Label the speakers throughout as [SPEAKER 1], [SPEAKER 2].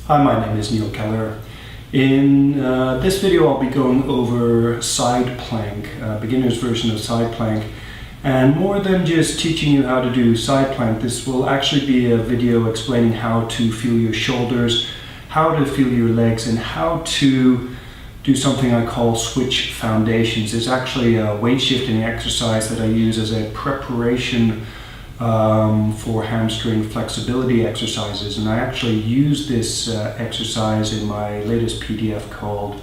[SPEAKER 1] Hi, my name is Neil Keller. In this video I'll be going over side plank, beginner's version of side plank. And more than just teaching you how to do side plank, this will actually be a video explaining how to feel your shoulders, how to feel your legs, and how to do something I call switch foundations. It's actually a weight shifting exercise that I use as a preparation for hamstring flexibility exercises, and I actually use this exercise in my latest PDF called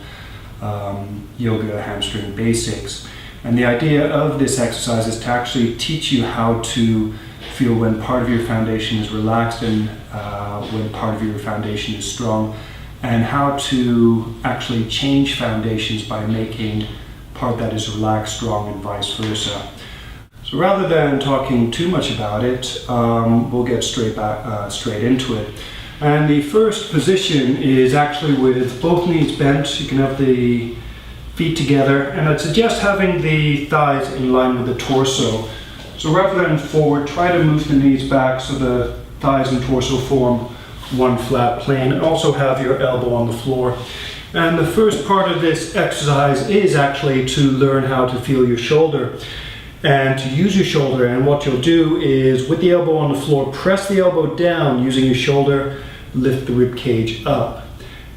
[SPEAKER 1] Yoga Hamstring Basics. And the idea of this exercise is to actually teach you how to feel when part of your foundation is relaxed and when part of your foundation is strong, and how to actually change foundations by making part that is relaxed strong and vice versa. So rather than talking too much about it, we'll get straight into it. And the first position is actually with both knees bent. You can have the feet together, and I'd suggest having the thighs in line with the torso. So rather than forward, try to move the knees back so the thighs and torso form one flat plane, and also have your elbow on the floor. And the first part of this exercise is actually to learn how to feel your shoulder and to use your shoulder. And what you'll do is, with the elbow on the floor, press the elbow down using your shoulder, lift the rib cage up,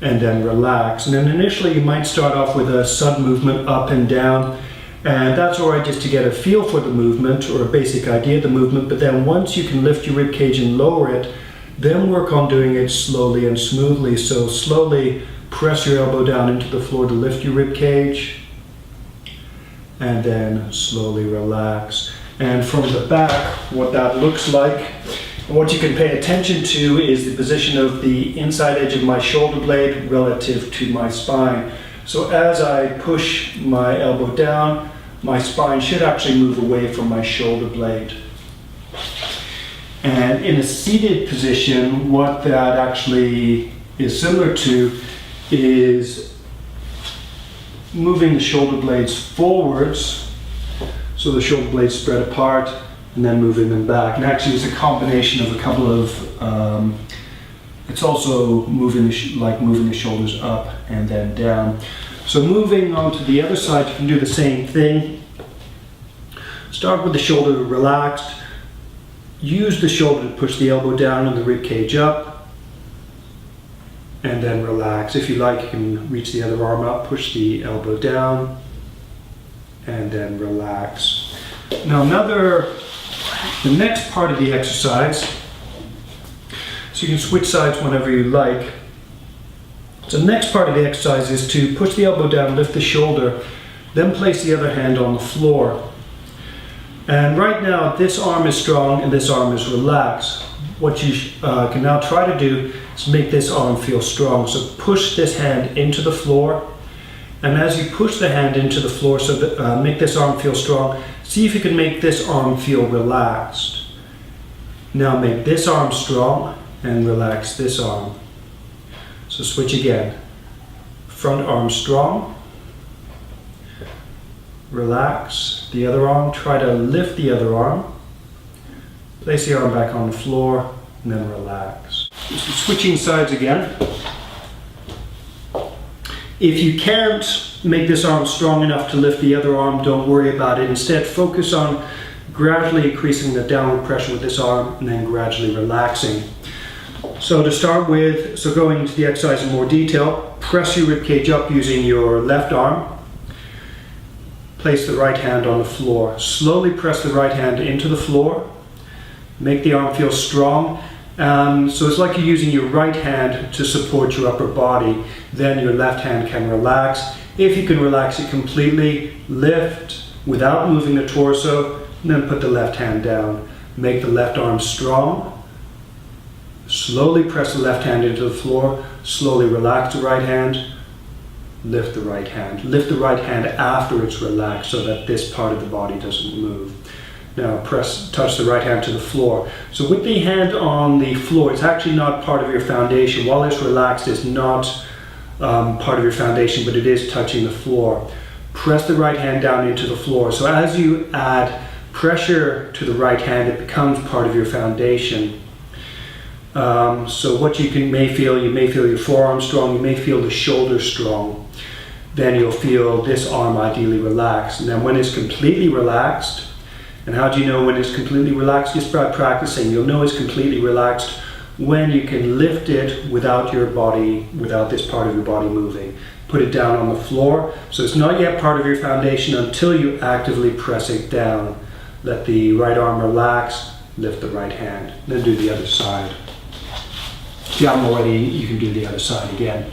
[SPEAKER 1] and then relax. And then initially you might start off with a sudden movement up and down, and that's alright just to get a feel for the movement or a basic idea of the movement. But then once you can lift your rib cage and lower it, then work on doing it slowly and smoothly. So slowly press your elbow down into the floor to lift your rib cage, and then slowly relax. And from the back, what that looks like, and what you can pay attention to, is the position of the inside edge of my shoulder blade relative to my spine. So as I push my elbow down, my spine should actually move away from my shoulder blade. And in a seated position, what that actually is similar to is moving the shoulder blades forwards, so the shoulder blades spread apart, and then moving them back. And actually it's a combination of a couple of, it's also moving moving the shoulders up and then down. So moving on to the other side, you can do the same thing. Start with the shoulder relaxed. Use the shoulder to push the elbow down and the rib cage up, and then relax. If you like, you can reach the other arm up, push the elbow down, and then relax. Now the next part of the exercise, so you can switch sides whenever you like. So the next part of the exercise is to push the elbow down, lift the shoulder, then place the other hand on the floor. And right now this arm is strong and this arm is relaxed. What you can now try to do is make this arm feel strong. So push this hand into the floor, and as you push the hand into the floor, so that make this arm feel strong, see if you can make this arm feel relaxed. Now make this arm strong and relax this arm. So switch again. Front arm strong, relax the other arm, try to lift the other arm, place the arm back on the floor, and then relax. So switching sides again. If you can't make this arm strong enough to lift the other arm, don't worry about it. Instead, focus on gradually increasing the downward pressure with this arm and then gradually relaxing. So to start with, going into the exercise in more detail, press your rib cage up using your left arm. Place the right hand on the floor. Slowly press the right hand into the floor. Make the arm feel strong. So it's like you're using your right hand to support your upper body. Then your left hand can relax. If you can relax it completely, lift without moving the torso, and then put the left hand down. Make the left arm strong. Slowly press the left hand into the floor. Slowly relax the right hand. Lift the right hand. Lift the right hand after it's relaxed so that this part of the body doesn't move. Now touch the right hand to the floor. So with the hand on the floor, it's actually not part of your foundation. While it's relaxed, it's not part of your foundation, but it is touching the floor. Press the right hand down into the floor. So as you add pressure to the right hand, it becomes part of your foundation. So what you may feel your forearm strong, you may feel the shoulder strong. Then you'll feel this arm ideally relaxed. And then when it's completely relaxed, and how do you know when it's completely relaxed? Just by practicing, you'll know it's completely relaxed when you can lift it without this part of your body moving. Put it down on the floor. So it's not yet part of your foundation until you actively press it down. Let the right arm relax, lift the right hand. Then do the other side. If you haven't already, you can do the other side again.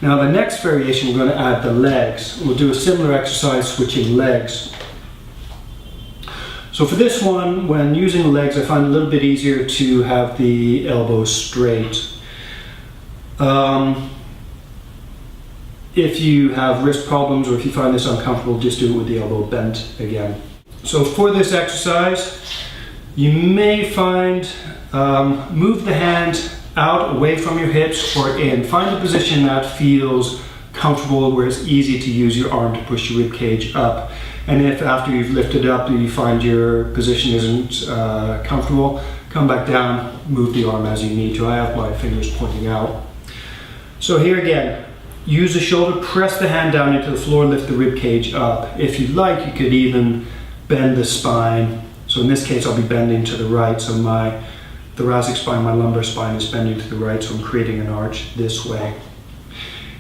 [SPEAKER 1] Now the next variation, we're going to add the legs. We'll do a similar exercise switching legs. So for this one, when using the legs, I find it a little bit easier to have the elbows straight. If you have wrist problems or if you find this uncomfortable, just do it with the elbow bent again. So for this exercise, you may find, move the hand out away from your hips or in. Find a position that feels comfortable where it's easy to use your arm to push your rib cage up. And if after you've lifted up you find your position isn't comfortable, come back down, move the arm as you need to. I have my fingers pointing out. So here again, use the shoulder, press the hand down into the floor, lift the rib cage up. If you'd like, you could even bend the spine. So in this case, I'll be bending to the right. So my thoracic spine, my lumbar spine is bending to the right, so I'm creating an arch this way.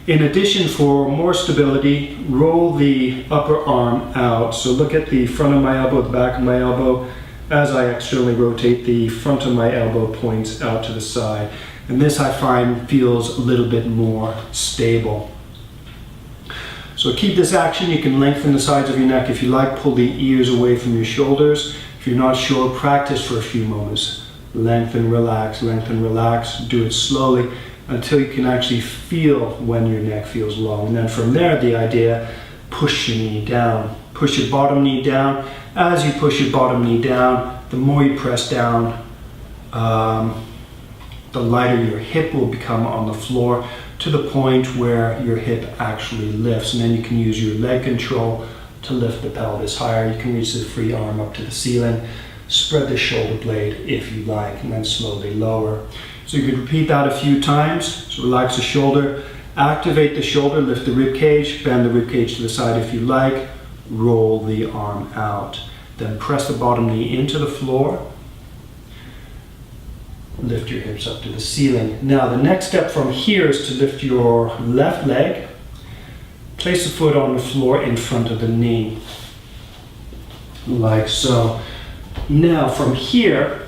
[SPEAKER 1] In addition, for more stability, roll the upper arm out. So look at the front of my elbow, the back of my elbow. As I externally rotate, the front of my elbow points out to the side. And this I find feels a little bit more stable. So keep this action. You can lengthen the sides of your neck if you like. Pull the ears away from your shoulders. If you're not sure, practice for a few moments. Lengthen, relax, do it slowly until you can actually feel when your neck feels long. And then from there, the idea, push your knee down. Push your bottom knee down. As you push your bottom knee down, the more you press down, the lighter your hip will become on the floor to the point where your hip actually lifts. And then you can use your leg control to lift the pelvis higher. You can reach the free arm up to the ceiling. Spread the shoulder blade if you like, and then slowly lower. So you could repeat that a few times. So relax the shoulder, activate the shoulder, lift the rib cage, bend the rib cage to the side if you like, roll the arm out. Then press the bottom knee into the floor, lift your hips up to the ceiling. Now the next step from here is to lift your left leg, place the foot on the floor in front of the knee, like so. Now from here,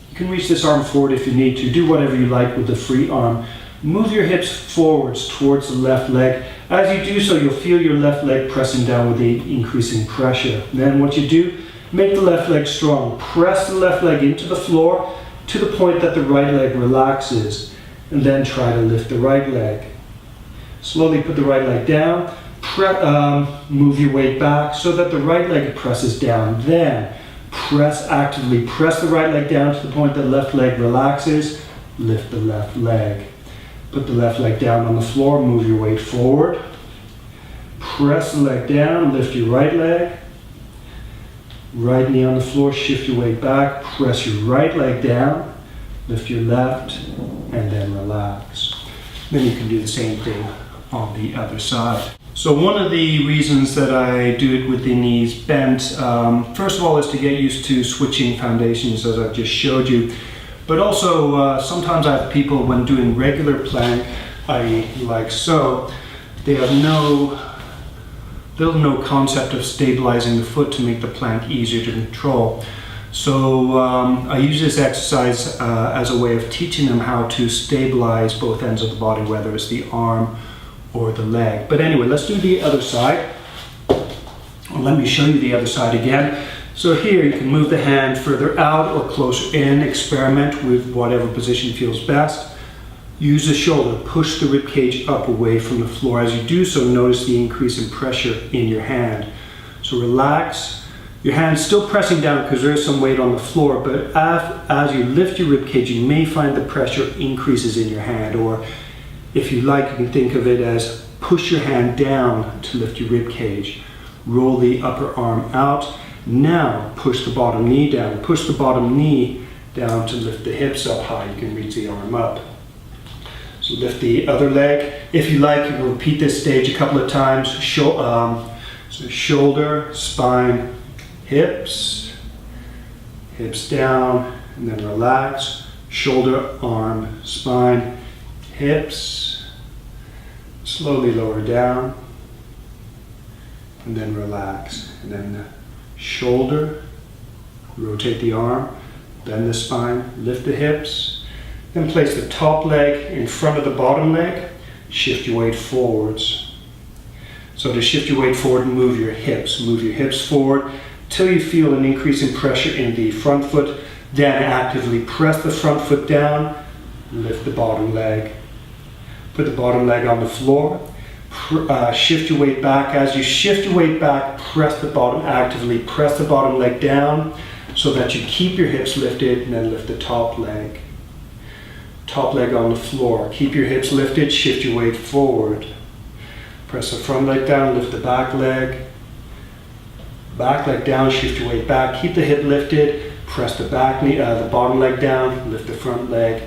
[SPEAKER 1] you can reach this arm forward if you need to. Do whatever you like with the free arm. Move your hips forwards towards the left leg. As you do so, you'll feel your left leg pressing down with the increasing pressure. Then what you do, make the left leg strong. Press the left leg into the floor to the point that the right leg relaxes. And then try to lift the right leg. Slowly put the right leg down. Move your weight back so that the right leg presses down. Then actively press the right leg down to the point that the left leg relaxes. Lift the left leg. Put the left leg down on the floor, move your weight forward. Press the leg down, lift your right leg. Right knee on the floor, shift your weight back, press your right leg down, lift your left, and then relax. Then you can do the same thing on the other side. So one of the reasons that I do it with the knees bent, first of all, is to get used to switching foundations as I've just showed you. But also, sometimes I have people when doing regular plank, i.e. like so, they have no concept of stabilizing the foot to make the plank easier to control. So I use this exercise as a way of teaching them how to stabilize both ends of the body, whether it's the arm or the leg. But anyway, let's do the other side. Well, let me show you the other side again. So here you can move the hand further out or closer in, experiment with whatever position feels best. Use the shoulder, push the rib cage up away from the floor. As you do so, notice the increase in pressure in your hand. So relax. Your hand's still pressing down because there is some weight on the floor, but as you lift your rib cage, you may find the pressure increases in your hand, or if you like, you can think of it as push your hand down to lift your rib cage. Roll the upper arm out. Now push the bottom knee down. Push the bottom knee down to lift the hips up high. You can reach the arm up. So lift the other leg. If you like, you can repeat this stage a couple of times. So shoulder, spine, hips, hips down, and then relax. Shoulder, arm, spine, hips, slowly lower down, and then relax. And then the shoulder, rotate the arm, bend the spine, lift the hips, then place the top leg in front of the bottom leg, shift your weight forwards. So to shift your weight forward, move your hips forward till you feel an increase in pressure in the front foot. Then actively press the front foot down, lift the bottom leg. Put the bottom leg on the floor, shift your weight back. As you shift your weight back, actively press the bottom leg down so that you keep your hips lifted, and then lift the top leg. Top leg on the floor. Keep your hips lifted, shift your weight forward. Press the front leg down, lift the back leg. Back leg down, shift your weight back. Keep the hip lifted. Press the back knee, the bottom leg down, lift the front leg,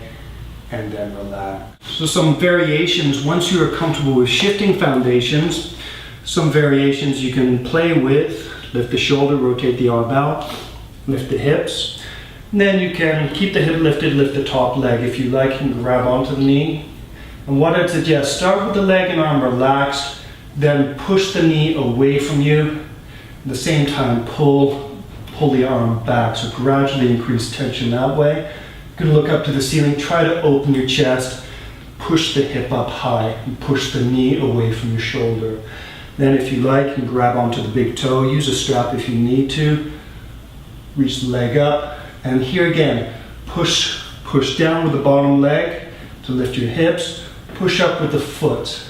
[SPEAKER 1] and then relax. So some variations, once you are comfortable with shifting foundations, some variations you can play with. Lift the shoulder, rotate the arm out, lift the hips. And then you can keep the hip lifted, lift the top leg. If you like, you can grab onto the knee. And what I'd suggest, start with the leg and arm relaxed, then push the knee away from you. At the same time, pull the arm back, so gradually increase tension that way. You can look up to the ceiling, try to open your chest, push the hip up high, and push the knee away from your shoulder. Then if you like, you can grab onto the big toe, use a strap if you need to, reach the leg up, and here again, push down with the bottom leg to lift your hips, push up with the foot,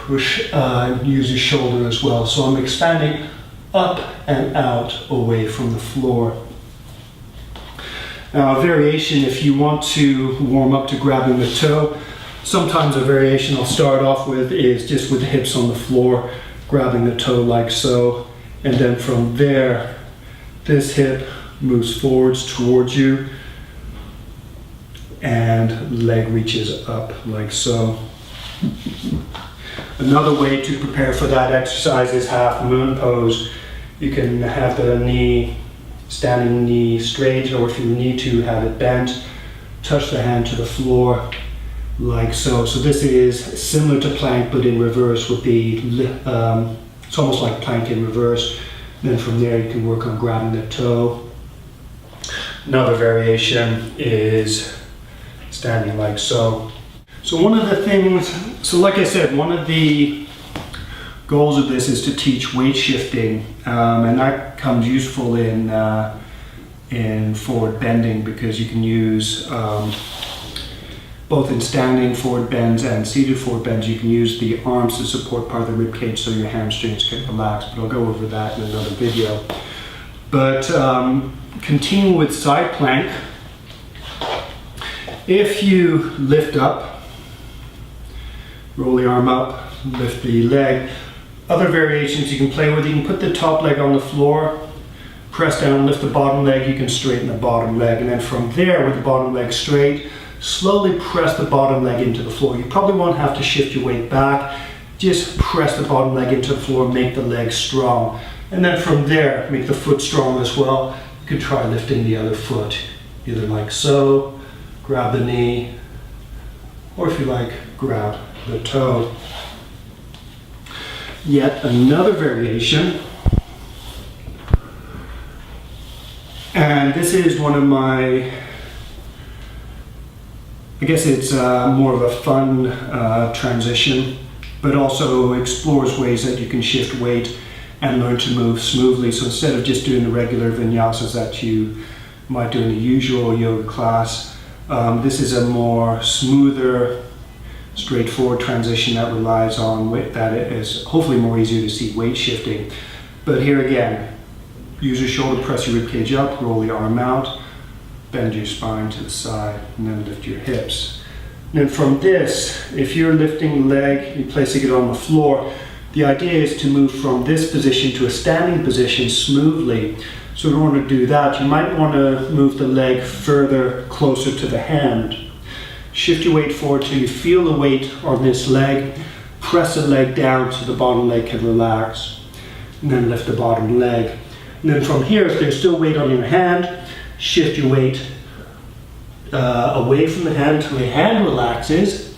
[SPEAKER 1] use your shoulder as well. So I'm expanding up and out away from the floor. Now a variation, if you want to warm up to grabbing the toe, sometimes a variation I'll start off with is just with the hips on the floor, grabbing the toe like so, and then from there, this hip moves forwards towards you, and leg reaches up like so. Another way to prepare for that exercise is half moon pose. You can have the standing knee straight, or if you need to, have it bent. Touch the hand to the floor like so. So this is similar to plank, but in reverse with it's almost like plank in reverse. Then from there you can work on grabbing the toe. Another variation is standing like so. So one of the things, like I said, one of the goals of this is to teach weight shifting, and that comes useful in forward bending, because you can use both in standing forward bends and seated forward bends, you can use the arms to support part of the rib cage so your hamstrings can relax, but I'll go over that in another video. But continue with side plank. If you lift up, roll the arm up, lift the leg. Other variations you can play with, you can put the top leg on the floor, press down, lift the bottom leg, you can straighten the bottom leg, and then from there, with the bottom leg straight, slowly press the bottom leg into the floor. You probably won't have to shift your weight back, just press the bottom leg into the floor, make the leg strong. And then from there, make the foot strong as well. You can try lifting the other foot, either like so, grab the knee, or if you like, grab the toe. Yet another variation, and this is one of my, I guess it's more of a fun transition, but also explores ways that you can shift weight and learn to move smoothly. So instead of just doing the regular vinyasas that you might do in the usual yoga class, this is a more smoother, straightforward transition that relies on that is hopefully more easier to see weight shifting. But here again, use your shoulder, press your rib cage up, roll the arm out, bend your spine to the side, and then lift your hips. And then from this, if you're lifting the leg, you're placing it on the floor, the idea is to move from this position to a standing position smoothly. So in order to do that, you might want to move the leg further closer to the hand. Shift your weight forward till you feel the weight on this leg. Press the leg down so the bottom leg can relax. And then lift the bottom leg. And then from here, if there's still weight on your hand, shift your weight away from the hand until the hand relaxes.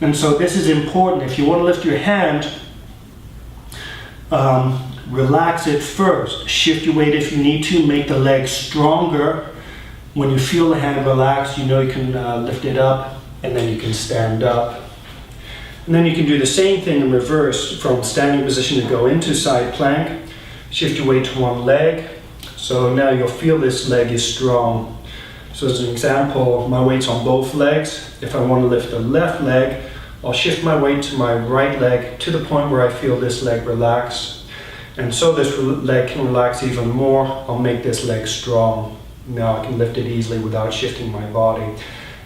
[SPEAKER 1] And so this is important. If you want to lift your hand, relax it first. Shift your weight if you need to. Make the leg stronger. When you feel the hand relax, you know you can lift it up, and then you can stand up. And then you can do the same thing in reverse, from standing position to go into side plank. Shift your weight to one leg. So now you'll feel this leg is strong. So as an example, my weight's on both legs. If I want to lift the left leg, I'll shift my weight to my right leg to the point where I feel this leg relax. And so this leg can relax even more, I'll make this leg strong. Now I can lift it easily without shifting my body.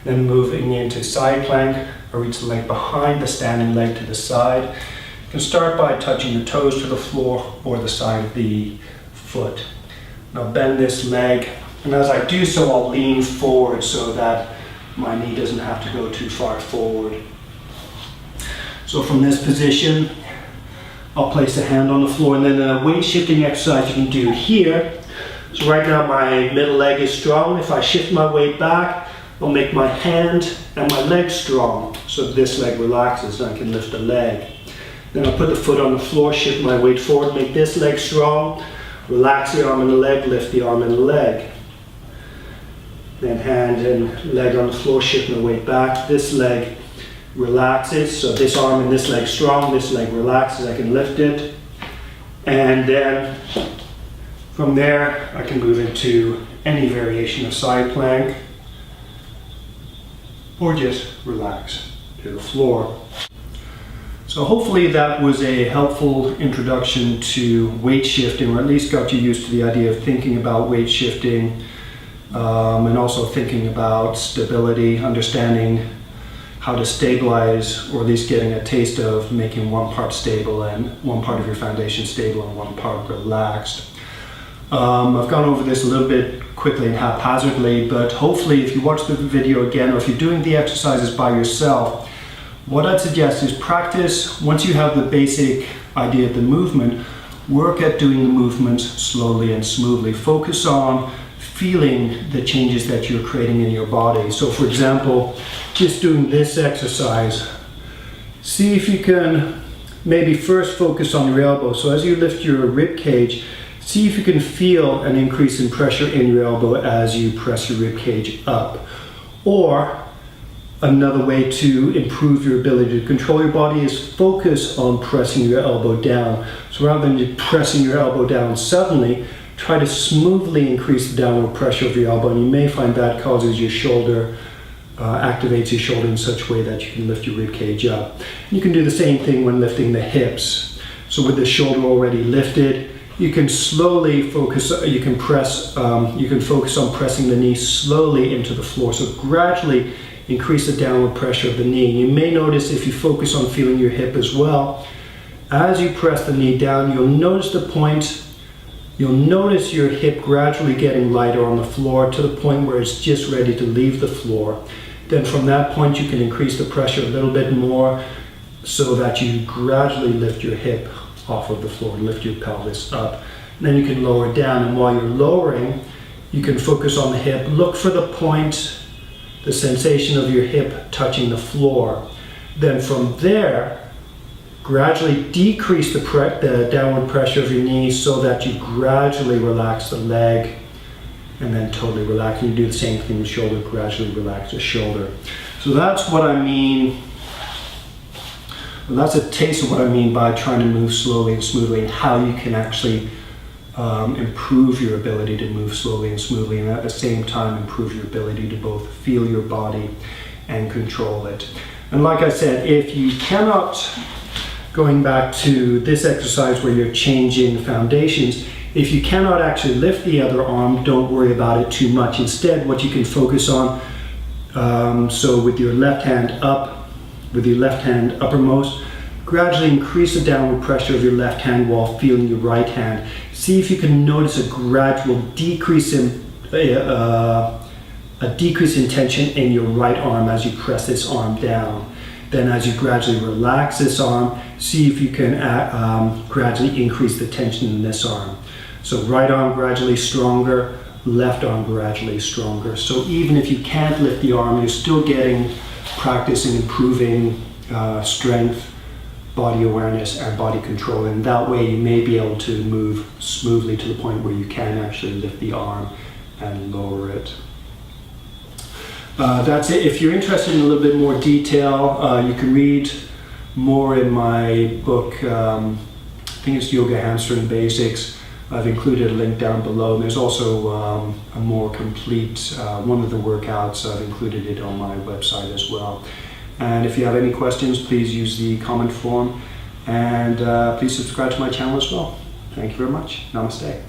[SPEAKER 1] Then moving into side plank, I reach the leg behind the standing leg to the side. You can start by touching the toes to the floor or the side of the foot. Now bend this leg, and as I do so, I'll lean forward so that my knee doesn't have to go too far forward. So from this position, I'll place the hand on the floor, and then a weight shifting exercise you can do here. So right now my middle leg is strong. If I shift my weight back, I'll make my hand and my leg strong. So this leg relaxes and I can lift the leg. Then I'll put the foot on the floor, shift my weight forward, make this leg strong. Relax the arm and the leg, lift the arm and the leg. Then hand and leg on the floor, shift my weight back. This leg relaxes, so this arm and this leg strong, this leg relaxes, I can lift it. And then from there, I can move into any variation of side plank, or just relax to the floor. So hopefully that was a helpful introduction to weight shifting, or at least got you used to the idea of thinking about weight shifting, and also thinking about stability, understanding how to stabilize, or at least getting a taste of making one part stable and one part of your foundation stable and one part relaxed. I've gone over this a little bit quickly and haphazardly, but hopefully if you watch the video again, or if you're doing the exercises by yourself, what I'd suggest is practice. Once you have the basic idea of the movement, work at doing the movements slowly and smoothly. Focus on feeling the changes that you're creating in your body. So for example, just doing this exercise, see if you can maybe first focus on your elbow. So as you lift your rib cage, see if you can feel an increase in pressure in your elbow as you press your rib cage up. Or another way to improve your ability to control your body is focus on pressing your elbow down. So rather than just pressing your elbow down suddenly, try to smoothly increase the downward pressure of your elbow, and you may find that causes your shoulder, activates your shoulder in such a way that you can lift your rib cage up. You can do the same thing when lifting the hips. So with the shoulder already lifted, you can slowly focus, you can focus on pressing the knee slowly into the floor. So gradually increase the downward pressure of the knee. You may notice if you focus on feeling your hip as well, as you press the knee down, you'll notice your hip gradually getting lighter on the floor to the point where it's just ready to leave the floor. Then from that point you can increase the pressure a little bit more so that you gradually lift your hip off of the floor, lift your pelvis up. And then you can lower down, and while you're lowering, you can focus on the hip. Look for the point, the sensation of your hip touching the floor. Then from there, gradually decrease the downward pressure of your knees so that you gradually relax the leg, and then totally relax. And you do the same thing with the shoulder, gradually relax the shoulder. So that's what I mean. Well, that's a taste of what I mean by trying to move slowly and smoothly, and how you can actually improve your ability to move slowly and smoothly, and at the same time improve your ability to both feel your body and control it. And like I said, if you cannot, going back to this exercise where you're changing foundations, if you cannot actually lift the other arm, don't worry about it too much. Instead, what you can focus on, so with your left hand up, with your left hand uppermost, gradually increase the downward pressure of your left hand while feeling your right hand. see if you can notice a gradual decrease in tension in your right arm as you press this arm down. Then as you gradually relax this arm, see if you can gradually increase the tension in this arm. So right arm gradually stronger, left arm gradually stronger. So even if you can't lift the arm, you're still getting practice in improving strength, body awareness, and body control. And that way you may be able to move smoothly to the point where you can actually lift the arm and lower it. That's it. If you're interested in a little bit more detail, you can read more in my book. I think it's Yoga Hamstring Basics. I've included a link down below. And there's also a more complete one of the workouts. I've included it on my website as well. And if you have any questions, please use the comment form. And please subscribe to my channel as well. Thank you very much. Namaste.